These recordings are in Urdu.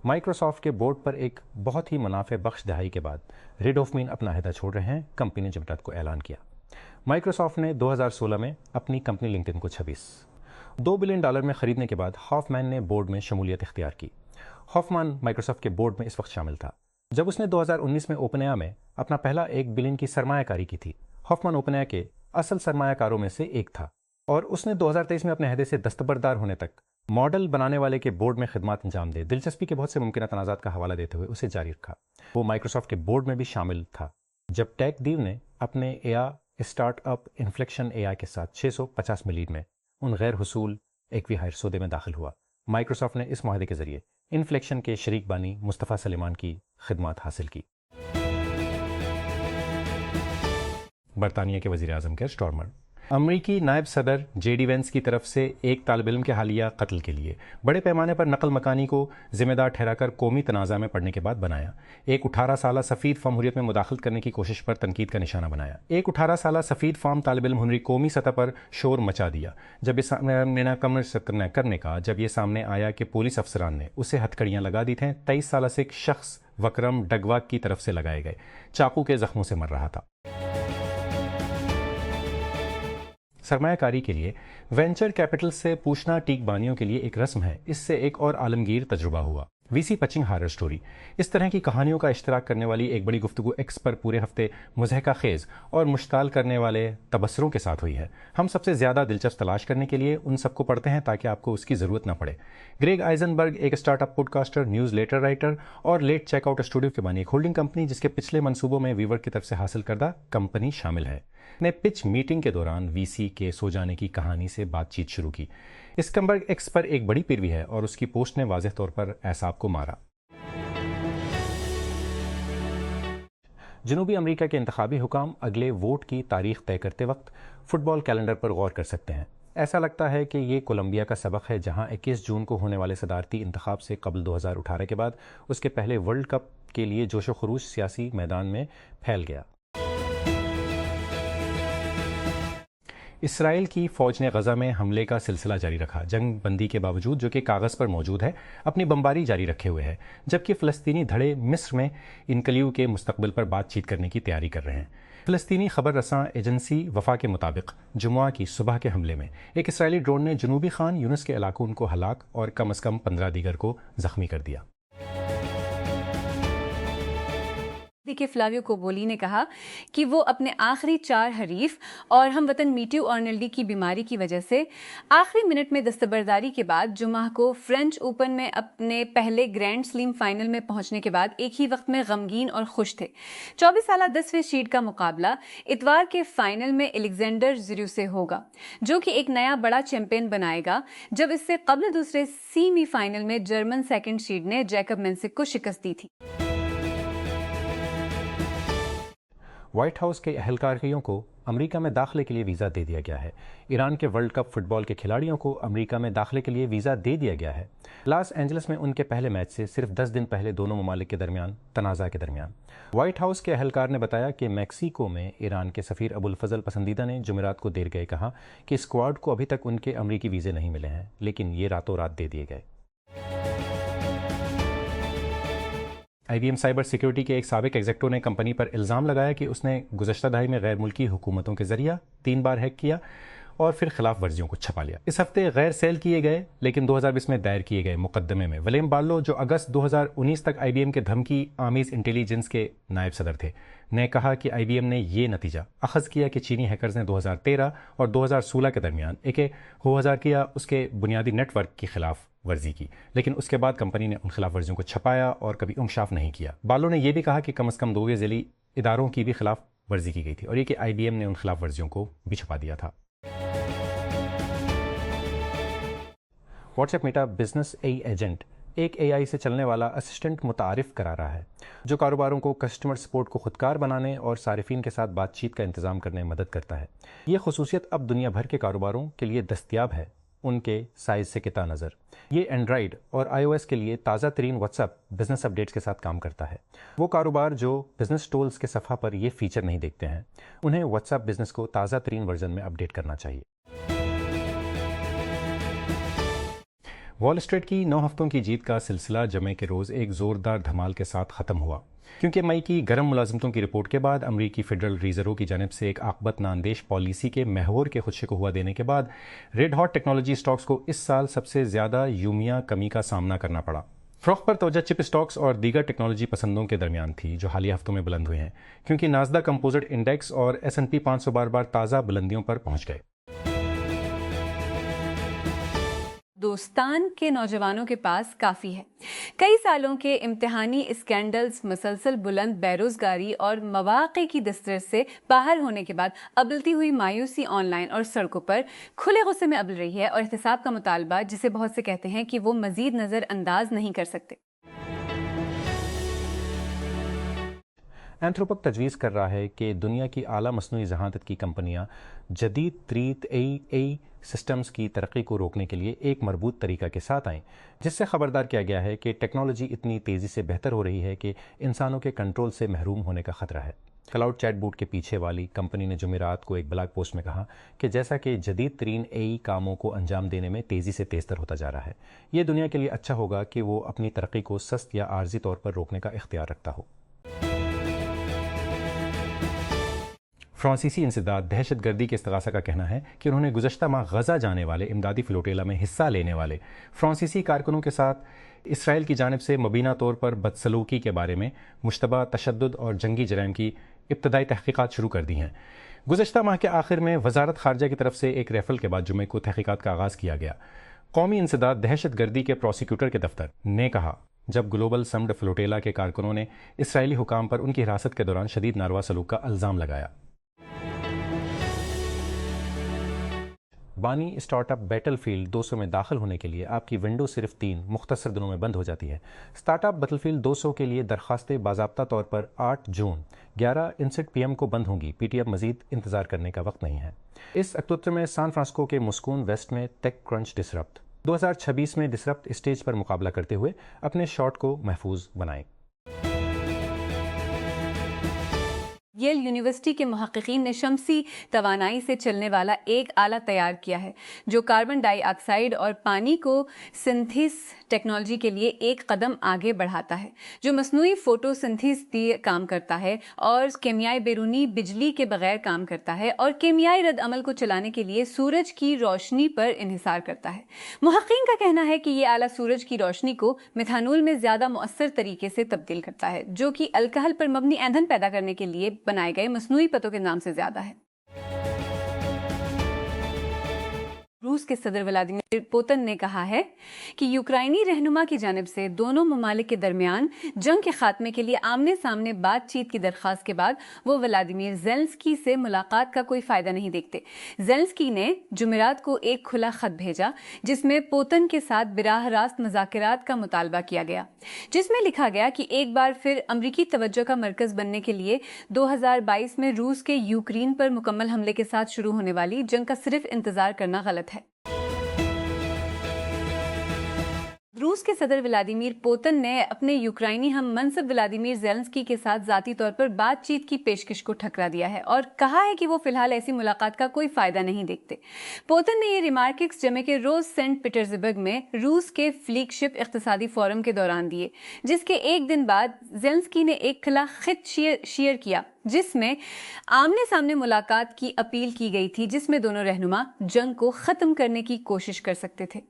مائکروسافٹ کے بورڈ پر ایک بہت ہی منافع بخش دہائی کے بعد ریڈ ہوفمین اپنا عہدہ چھوڑ رہے ہیں، کمپنی نے جمعرات کو اعلان کیا۔ مائکروسافٹ نے 2016 میں اپنی کمپنی لنکڈ ان کو $2 بلین میں خریدنے کے بعد ہافمین نے بورڈ میں شمولیت اختیار کی۔ ہافمان مائکروسافٹ کے بورڈ میں اس وقت شامل تھا جب اس نے 2019 میں اوپن اے میں اپنا پہلا $1 بلین کی سرمایہ کاری کی تھی۔ ہافمان اوپن اے کے اصل سرمایہ کاروں میں سے ایک تھا اور اس نے 2023 میں اپنے عہدے سے دستبردار ہونے تک ماڈل بنانے والے کے بورڈ میں خدمات انجام دے دلچسپی کے بہت سے ممکنہ تنازعات کا حوالہ دیتے ہوئے اسے جاری رکھا۔ وہ مائکروسافٹ کے بورڈ میں بھی شامل تھا جب ٹیک دیو نے اپنے اسٹارٹ اپ انفلیکشن اے آئی کے ساتھ $650 ملین میں ان غیر حصول ایکوی ہائر سودے میں داخل ہوا۔ مائکروسافٹ نے اس معاہدے کے ذریعے انفلیکشن کے شریک بانی مصطفیٰ سلیمان کی خدمات حاصل کی۔ برطانیہ کے وزیر اعظم کیئر سٹارمر امریکی نائب صدر جے ڈی وینس کی طرف سے ایک طالب علم کے حالیہ قتل کے لیے بڑے پیمانے پر نقل مکانی کو ذمہ دار ٹھہرا کر قومی تنازع میں پڑنے کے بعد بنایا۔ ایک 18 سالہ سفید فارم حریت میں مداخلت کرنے کی کوشش پر تنقید کا نشانہ بنایا۔ ایک 18 سالہ سفید فارم طالب علم ہنری قومی سطح پر شور مچا دیا جب یہ سامنے آیا کہ پولیس افسران نے اسے ہتھکڑیاں لگا دی تھیں۔ 23 سالہ سے ایک شخص وکرم ڈگواک کی طرف سے لگائے گئے چاقو کے زخموں سے مر رہا تھا۔ سرمایہ کاری کے لیے وینچر کیپٹل سے پوچھنا ٹیک بانیوں کے لیے ایک رسم ہے۔ اس سے ایک اور عالمگیر تجربہ ہوا۔ وی سی پچنگ ہارر سٹوری اس طرح کی کہانیوں کا اشتراک کرنے والی ایک بڑی گفتگو ایکس پر پورے ہفتے مضحکہ خیز اور مشتعل کرنے والے تبصروں کے ساتھ ہوئی ہے۔ ہم سب سے زیادہ دلچسپ تلاش کرنے کے لیے ان سب کو پڑھتے ہیں تاکہ آپ کو اس کی ضرورت نہ پڑے۔ گریگ آئزنبرگ ایک start up podcaster, newsletter writer اور لیٹ چیک آؤٹ اسٹوڈیو کے بانی ایک ہولڈنگ کمپنی جس کے پچھلے منصوبوں میں ویور کی طرف سے حاصل کردہ کمپنی شامل ہے، نے پچ میٹنگ کے دوران وی سی کے سو جانے کی کہانی سے بات چیت شروع کی۔ اسکمبرگ ایکس پر ایک بڑی پیروی ہے اور اس کی پوسٹ نے واضح طور پر اعصاب کو مارا۔ جنوبی امریکہ کے انتخابی حکام اگلے ووٹ کی تاریخ طے کرتے وقت فٹ بال کیلنڈر پر غور کر سکتے ہیں۔ ایسا لگتا ہے کہ یہ کولمبیا کا سبق ہے جہاں 21 جون کو ہونے والے صدارتی انتخاب سے قبل 2018 کے بعد اس کے پہلے ورلڈ کپ کے لیے جوش و خروش سیاسی میدان میں پھیل گیا۔ اسرائیل کی فوج نے غزہ میں حملے کا سلسلہ جاری رکھا، جنگ بندی کے باوجود جو کہ کاغذ پر موجود ہے اپنی بمباری جاری رکھے ہوئے ہے، جبکہ فلسطینی دھڑے مصر میں انکلیو کے مستقبل پر بات چیت کرنے کی تیاری کر رہے ہیں۔ فلسطینی خبر رساں ایجنسی وفا کے مطابق جمعہ کی صبح کے حملے میں ایک اسرائیلی ڈرون نے جنوبی خان یونس کے علاقوں کو ہلاک اور کم از کم 15 دیگر کو زخمی کر دیا۔ کے فلاویو کوبولی نے کہا کہ وہ اپنے آخری 4 حریف اور ہم وطن میٹیو آرنلڈی کی بیماری کی وجہ سے آخری منٹ میں دستبرداری کے بعد جمعہ کو فرنچ اوپن میں اپنے پہلے گرینڈ سلیم فائنل میں پہنچنے کے بعد ایک ہی وقت میں غمگین اور خوش تھے۔ 24 سالہ 10ویں سیڈ کا مقابلہ اتوار کے فائنل میں الیگزینڈر زریو سے ہوگا، جو کہ ایک نیا بڑا چیمپئن بنائے گا، جب اس سے قبل دوسرے سیمی فائنل میں جرمن سیکنڈ سیڈ نے جیکب مینسک کو شکست دی تھی۔ وائٹ ہاؤس کے اہلکاریوں کو امریکہ میں داخلے کے لیے ویزا دے دیا گیا ہے۔ ایران کے ورلڈ کپ فٹ بال کے کھلاڑیوں کو امریکہ میں داخلے کے لیے ویزا دے دیا گیا ہے۔ لاس اینجلس میں ان کے پہلے میچ سے صرف 10 دن پہلے دونوں ممالک کے درمیان تنازع کے درمیان وائٹ ہاؤس کے اہلکار نے بتایا کہ میکسیکو میں ایران کے سفیر ابوالفضل پسندیدہ نے جمعرات کو دیر گئے کہا کہ اسکواڈ کو ابھی تک ان کے امریکی ویزے نہیں ملے ہیں، لیکن یہ راتوں رات دے دیے گئے۔ آئی بی ایم سائبر سیکیورٹی کے ایک سابق ایگزیکٹو نے کمپنی پر الزام لگایا کہ اس نے گزشتہ دہائی میں غیر ملکی حکومتوں کے ذریعہ 3 بار ہیک کیا اور پھر خلاف ورزیوں کو چھپا لیا۔ اس ہفتے غیر سیل کیے گئے لیکن 2020 میں دائر کیے گئے مقدمے میں ولیم بارلو، جو اگست 2019 تک آئی بی ایم کے دھمکی آمیز انٹیلیجنس کے نائب صدر تھے، نے کہا کہ آئی بی ایم نے یہ نتیجہ اخذ کیا کہ چینی ہیکرز نے 2013 اور 2016 کے درمیان کیا اس کے بنیادی نیٹ ورک کی خلاف ورزی کی، لیکن اس کے بعد کمپنی نے ان خلاف ورزیوں کو چھپایا اور کبھی انکشاف نہیں کیا۔ بارلو نے یہ بھی کہا کہ کم از کم 2 ذیلی اداروں کی بھی خلاف ورزی کی گئی تھی اور یہ کہ آئی بی ایم نے ان خلاف ورزیوں کو بھی چھپا دیا تھا۔ واٹس ایپ میٹا بزنس اے ایجنٹ ایک اے آئی سے چلنے والا اسسٹنٹ متعارف کرا رہا ہے جو کاروباروں کو کسٹمر سپورٹ کو خودکار بنانے اور صارفین کے ساتھ بات چیت کا انتظام کرنے میں مدد کرتا ہے۔ یہ خصوصیت اب دنیا بھر کے کاروباروں کے لیے دستیاب ہے، ان کے سائز سے قطع نظر۔ یہ اینڈرائیڈ اور آئی او ایس کے لیے تازہ ترین واٹس ایپ بزنس اپڈیٹس کے ساتھ کام کرتا ہے۔ وہ کاروبار جو بزنس ٹولز کے صفحہ پر یہ فیچر نہیں دیکھتے ہیں، انہیں واٹس ایپ بزنس کو تازہ ترین ورژن میں اپڈیٹ کرنا چاہیے۔ وال اسٹریٹ کی 9 ہفتوں کی جیت کا سلسلہ جمعے کے روز ایک زوردار دھمال کے ساتھ ختم ہوا، کیونکہ مئی کی گرم ملازمتوں کی رپورٹ کے بعد امریکی فیڈرل ریزرو کی جانب سے ایک عاقبت ناندیش پالیسی کے محور کے خدشے کو ہوا دینے کے بعد ریڈ ہاٹ ٹیکنالوجی سٹاکس کو اس سال سب سے زیادہ یومیہ کمی کا سامنا کرنا پڑا۔ فروخت پر توجہ چپ سٹاکس اور دیگر ٹیکنالوجی پسندوں کے درمیان تھی، جو حالیہ ہفتوں میں بلند ہوئے ہیں، کیونکہ ناسدق کمپوزٹ انڈیکس اور S&P 500 بار بار تازہ بلندیوں پر پہنچ گئے۔ دوستان کے نوجوانوں کے پاس کافی ہے۔ کئی سالوں کے امتحانی اسکینڈلز، مسلسل بلند بیروزگاری اور مواقع کی دسترس سے باہر ہونے کے بعد ابلتی ہوئی مایوسی آن لائن اور سڑکوں پر کھلے غصے میں ابل رہی ہے، اور احتساب کا مطالبہ جسے بہت سے کہتے ہیں کہ وہ مزید نظر انداز نہیں کر سکتے۔ اینتھروپک تجویز کر رہا ہے کہ دنیا کی اعلیٰ مصنوعی ذہانت کی کمپنیاں جدید ترین AI سسٹمز کی ترقی کو روکنے کے لیے ایک مربوط طریقہ کے ساتھ آئیں، جس سے خبردار کیا گیا ہے کہ ٹیکنالوجی اتنی تیزی سے بہتر ہو رہی ہے کہ انسانوں کے کنٹرول سے محروم ہونے کا خطرہ ہے۔ کلاؤڈ چیٹ بوٹ کے پیچھے والی کمپنی نے جمعرات کو ایک بلاگ پوسٹ میں کہا کہ جیسا کہ جدید ترین AI کاموں کو انجام دینے میں تیزی سے تیزتر ہوتا جا رہا ہے، یہ دنیا کے لیے اچھا ہوگا کہ وہ اپنی ترقی کو سست یا عارضی طور پر روکنے کا اختیار رکھتا ہو۔ فرانسیسی انسداد دہشت گردی کے استغاثہ کا کہنا ہے کہ انہوں نے گزشتہ ماہ غزہ جانے والے امدادی فلوٹیلا میں حصہ لینے والے فرانسیسی کارکنوں کے ساتھ اسرائیل کی جانب سے مبینہ طور پر بدسلوکی کے بارے میں مشتبہ تشدد اور جنگی جرائم کی ابتدائی تحقیقات شروع کر دی ہیں۔ گزشتہ ماہ کے آخر میں وزارت خارجہ کی طرف سے ایک ریفرل کے بعد جمعے کو تحقیقات کا آغاز کیا گیا۔ قومی انسداد دہشت گردی کے پروسیکیوٹر کے دفتر نے کہا جب گلوبل سمڈ فلوٹیلا کے کارکنوں نے اسرائیلی حکام پر ان کی حراست کے دوران شدید ناروا سلوک کا الزام لگایا۔ بانی اسٹارٹ اپ بیٹل فیلڈ 200 میں داخل ہونے کے لیے آپ کی ونڈو صرف 3 مختصر دنوں میں بند ہو جاتی ہے۔ اسٹارٹ اپ بیٹل فیلڈ 200 کے لیے درخواستیں باضابطہ طور پر 8 جون 11:59 PM کو بند ہوں گی۔ پی ٹی اب مزید انتظار کرنے کا وقت نہیں ہے۔ اس اکتوبر میں سان فرانسسکو کے مسکون ویسٹ میں ٹیک کرنچ ڈسرپٹ 2026 میں ڈسرپٹ اسٹیج پر مقابلہ کرتے ہوئے اپنے شاٹ کو محفوظ بنائیں۔ ییل یونیورسٹی کے محققین نے شمسی توانائی سے چلنے والا ایک آلہ تیار کیا ہے جو کاربن ڈائی آکسائڈ اور پانی کو سنتھیس ٹیکنالوجی کے لیے ایک قدم آگے بڑھاتا ہے، جو مصنوعی فوٹو سنتھیس دیے کام کرتا ہے اور کیمیائی بیرونی بجلی کے بغیر کام کرتا ہے اور کیمیائی رد عمل کو چلانے کے لیے سورج کی روشنی پر انحصار کرتا ہے۔ محققین کا کہنا ہے کہ یہ آلہ سورج کی روشنی کو میتھانول میں زیادہ مؤثر طریقے سے تبدیل کرتا ہے، جو کہ الکحل پر مبنی ایندھن پیدا کرنے کے لیے بنائے گئے مصنوعی پتوں کے نام سے زیادہ ہے۔ روس کے صدر ولادیمیر پوتن نے کہا ہے کہ یوکرائنی رہنما کی جانب سے دونوں ممالک کے درمیان جنگ کے خاتمے کے لیے آمنے سامنے بات چیت کی درخواست کے بعد وہ ولادیمیر زیلنسکی سے ملاقات کا کوئی فائدہ نہیں دیکھتے۔ زیلنسکی نے جمعرات کو ایک کھلا خط بھیجا جس میں پوتن کے ساتھ براہ راست مذاکرات کا مطالبہ کیا گیا، جس میں لکھا گیا کہ ایک بار پھر امریکی توجہ کا مرکز بننے کے لیے 2022 میں روس کے یوکرین پر مکمل حملے کے ساتھ شروع ہونے والی جنگ کا صرف انتظار کرنا غلط ہے۔ روس کے صدر ولادیمیر پوتن نے اپنے یوکرائنی ہم منصب ولادیمیر زیلنسکی کے ساتھ ذاتی طور پر بات چیت کی پیشکش کو ٹھکرا دیا ہے اور کہا ہے کہ وہ فی الحال ایسی ملاقات کا کوئی فائدہ نہیں دیکھتے۔ پوتن نے یہ ریمارکس جمعے کے روز سینٹ پیٹرزبرگ میں روس کے فلیگ شپ اقتصادی فورم کے دوران دیے، جس کے ایک دن بعد زیلنسکی نے ایک کھلا خط شیئر کیا جس میں آمنے سامنے ملاقات کی اپیل کی گئی تھی، جس میں دونوں رہنما جنگ کو ختم کرنے کی کوشش کر سکتے تھے۔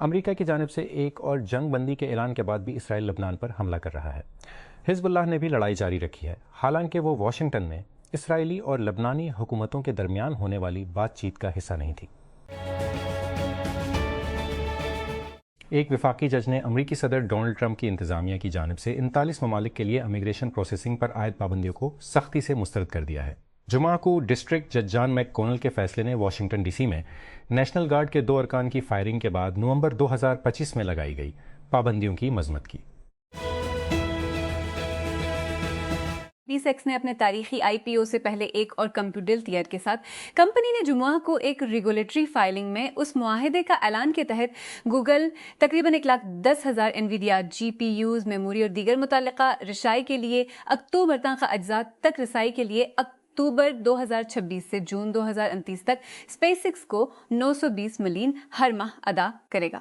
امریکہ کی جانب سے ایک اور جنگ بندی کے اعلان کے بعد بھی اسرائیل لبنان پر حملہ کر رہا ہے۔ حزب اللہ نے بھی لڑائی جاری رکھی ہے، حالانکہ وہ واشنگٹن میں اسرائیلی اور لبنانی حکومتوں کے درمیان ہونے والی بات چیت کا حصہ نہیں تھی۔ ایک وفاقی جج نے امریکی صدر ڈونلڈ ٹرمپ کی انتظامیہ کی جانب سے 39 ممالک کے لیے امیگریشن پروسیسنگ پر عائد پابندیوں کو سختی سے مسترد کر دیا ہے۔ جمعہ کو ڈسٹرکٹ جج جان میک کونل کے فیصلے نے واشنگٹن ڈی سی میں نیشنل گارڈ کے 2 ارکان کی فائرنگ کے بعد نومبر 2025 میں لگائی گئی پابندیوں کی مذمت کی۔ اسپیس ایکس نے اپنے تاریخی IPO سے پہلے ایک اور کمپیوٹر تیار کے ساتھ کمپنی نے جمعہ کو ایک ریگولیٹری فائلنگ میں اس معاہدے کا اعلان کے تحت گوگل تقریباً 1,10,000 انویڈیا GPUs، میموری اور دیگر متعلقہ رسائی کے لیے اکتوبر تک اجزاء تک رسائی کے لیے اکتوبر 2026 سے جون 2029 تک اسپیس ایکس کو 920 ملین ہر ماہ ادا کرے گا۔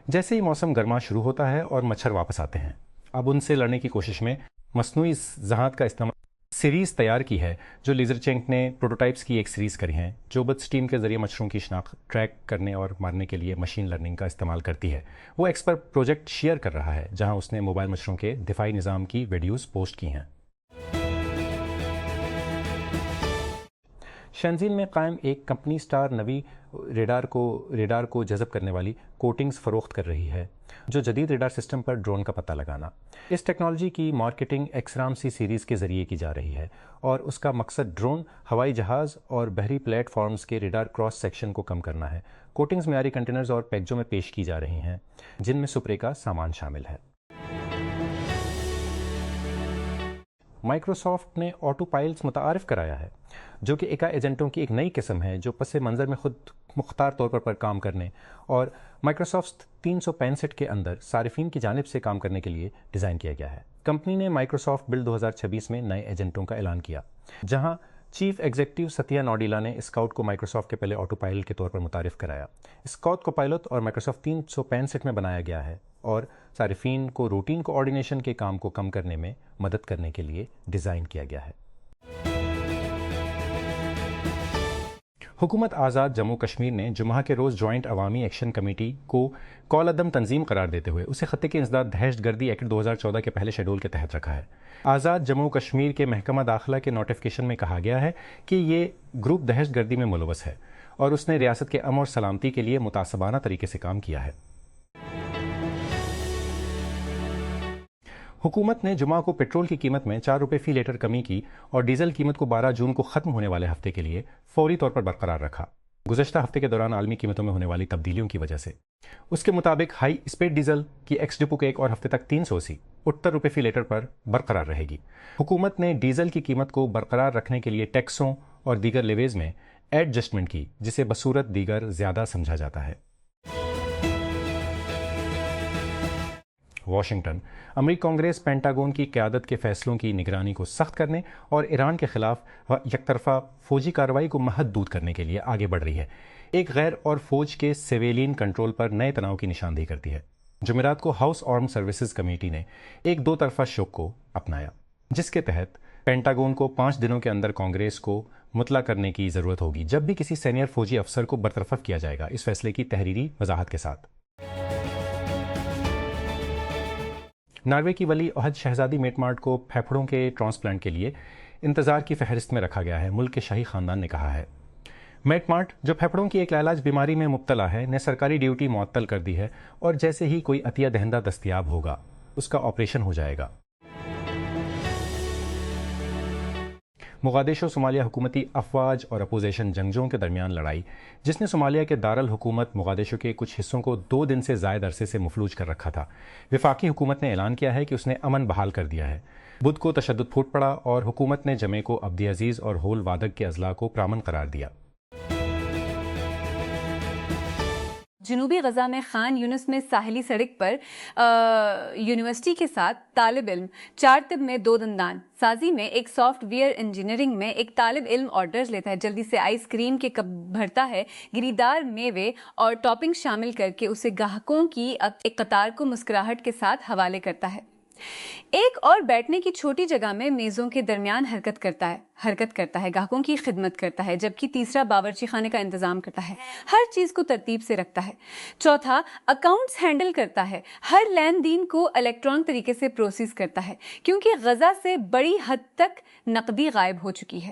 جیسے ہی موسم گرما شروع ہوتا ہے اور مچھر واپس آتے ہیں، اب ان سے لڑنے کی کوشش میں مصنوعی ذہانت کا استعمال سیریز تیار کی ہے، جو لیزر چینک نے پروٹوٹائپس کی ایک سیریز کری ہیں جو بت سٹیم کے ذریعے مچھروں کی شناخت ٹریک کرنے اور مارنے کے لیے مشین لرننگ کا استعمال کرتی ہے۔ وہ ایکس پر پروجیکٹ شیئر کر رہا ہے جہاں اس نے موبائل مچھروں کے دفاعی نظام کی ویڈیوز پوسٹ کی ہیں۔ شنزین میں قائم ایک کمپنی اسٹار نوی ریڈار کو جذب کرنے والی کوٹنگز فروخت کر رہی ہے، جو جدید ریڈار سسٹم پر ڈرون کا پتہ لگانا۔ اس ٹیکنالوجی کی مارکیٹنگ ایکسرام سی سیریز کے ذریعے کی جا رہی ہے اور اس کا مقصد ڈرون، ہوائی جہاز اور بحری پلیٹ فارمز کے ریڈار کراس سیکشن کو کم کرنا ہے۔ کوٹنگز معیاری کنٹینرز اور پیکجوں میں پیش کی جا رہی ہیں جن میں سپرے کا سامان شامل ہے۔ مائکروسافٹ نے آٹو پائلٹس متعارف کرایا ہے، جو کہ ایکا ایجنٹوں کی ایک نئی قسم ہے جو پس منظر میں خود مختار طور پر کام کرنے اور مائکروسافٹ 365 کے اندر صارفین کی جانب سے کام کرنے کے لیے ڈیزائن کیا گیا ہے۔ کمپنی نے مائکروسافٹ بلڈ 2026 میں نئے ایجنٹوں کا اعلان کیا، جہاں چیف ایگزیکٹو ستیا ناڈیلا نے اسکاؤٹ کو مائکروسافٹ کے پہلے آٹو پائلٹ کے طور پر متعارف کرایا۔ اسکاؤٹ کو پائلٹ اور مائکروسافٹ 365 میں بنایا گیا ہے اور صارفین کو روٹین کوآرڈینیشن کے کام کو کم کرنے میں مدد کرنے کے لیے ڈیزائن کیا گیا ہے۔ حکومت آزاد جموں کشمیر نے جمعہ کے روز جوائنٹ عوامی ایکشن کمیٹی کو کالعدم تنظیم قرار دیتے ہوئے اسے خطے کے انسداد دہشت گردی ایکٹ 2014 کے پہلے شیڈول کے تحت رکھا ہے۔ آزاد جموں کشمیر کے محکمہ داخلہ کے نوٹیفیکیشن میں کہا گیا ہے کہ یہ گروپ دہشت گردی میں ملوث ہے اور اس نے ریاست کے امن اور سلامتی کے لیے متعصبانہ طریقے سے کام کیا ہے۔ حکومت نے جمعہ کو پیٹرول کی قیمت میں 4 روپے فی لیٹر کمی کی اور ڈیزل قیمت کو 12 جون کو ختم ہونے والے ہفتے کے لیے فوری طور پر برقرار رکھا، گزشتہ ہفتے کے دوران عالمی قیمتوں میں ہونے والی تبدیلیوں کی وجہ سے۔ اس کے مطابق ہائی اسپیڈ ڈیزل کی ایکس ڈپو کے ایک اور ہفتے تک 380 روپے فی لیٹر پر برقرار رہے گی۔ حکومت نے ڈیزل کی قیمت کو برقرار رکھنے کے لیے ٹیکسوں اور دیگر لیویز میں ایڈجسٹمنٹ کی، جسے بصورت دیگر زیادہ سمجھا جاتا ہے۔ واشنگٹن۔ امریکی کانگریس پینٹاگون کی قیادت کے فیصلوں کی نگرانی کو سخت کرنے اور ایران کے خلاف یک طرفہ فوجی کارروائی کو محدود کرنے کے لیے آگے بڑھ رہی ہے، ایک غیر اور فوج کے سویلین کنٹرول پر نئے تناؤ کی نشاندہی کرتی ہے۔ جمعرات کو ہاؤس آرم سروسز کمیٹی نے ایک 2 طرفہ شوک کو اپنایا، جس کے تحت پینٹاگون کو 5 دنوں کے اندر کانگریس کو مطلع کرنے کی ضرورت ہوگی جب بھی کسی سینئر فوجی افسر کو برطرف کیا جائے گا، اس فیصلے کی تحریری وضاحت کے ساتھ۔ ناروے کی ولی عہد شہزادی میٹ مارٹ کو پھیپھڑوں کے ٹرانسپلانٹ کے لیے انتظار کی فہرست میں رکھا گیا ہے، ملک کے شاہی خاندان نے کہا ہے۔ میٹ مارٹ، جو پھیپھڑوں کی ایک لاعلاج بیماری میں مبتلا ہے، نے سرکاری ڈیوٹی معطل کر دی ہے اور جیسے ہی کوئی عطیہ دہندہ دستیاب ہوگا اس کا آپریشن ہو جائے گا۔ مغادیشو صومالیہ حکومتی افواج اور اپوزیشن جنگجوؤں کے درمیان لڑائی، جس نے صومالیہ کے دارالحکومت مغادیشو کے کچھ حصوں کو 2 دن سے زائد عرصے سے مفلوج کر رکھا تھا۔ وفاقی حکومت نے اعلان کیا ہے کہ اس نے امن بحال کر دیا ہے۔ بدھ کو تشدد پھوٹ پڑا اور حکومت نے جمعے کو عبدی عزیز اور ہول وادگ کے اضلاع کو پرامن قرار دیا۔ جنوبی غزہ میں خان یونس میں ساحلی سڑک پر یونیورسٹی کے ساتھ طالب علم، 4 طب میں 2 دندان سازی میں ایک سافٹ ویئر انجینئرنگ میں ایک طالب علم آرڈرز لیتا ہے، جلدی سے آئس کریم کے کپ بھرتا ہے، گریدار میوے اور ٹاپنگ شامل کر کے اسے گاہکوں کی ایک قطار کو مسکراہٹ کے ساتھ حوالے کرتا ہے۔ ایک اور بیٹھنے کی چھوٹی جگہ میں میزوں کے درمیان حرکت کرتا ہے، گاہکوں کی خدمت کرتا ہے، جبکہ تیسرا باورچی خانے کا انتظام کرتا ہے، ہر چیز کو ترتیب سے رکھتا ہے۔ چوتھا اکاؤنٹس ہینڈل کرتا ہے، ہر لین دین کو الیکٹرانک طریقے سے پروسیس کرتا ہے، کیونکہ غزہ سے بڑی حد تک نقدی غائب ہو چکی ہے۔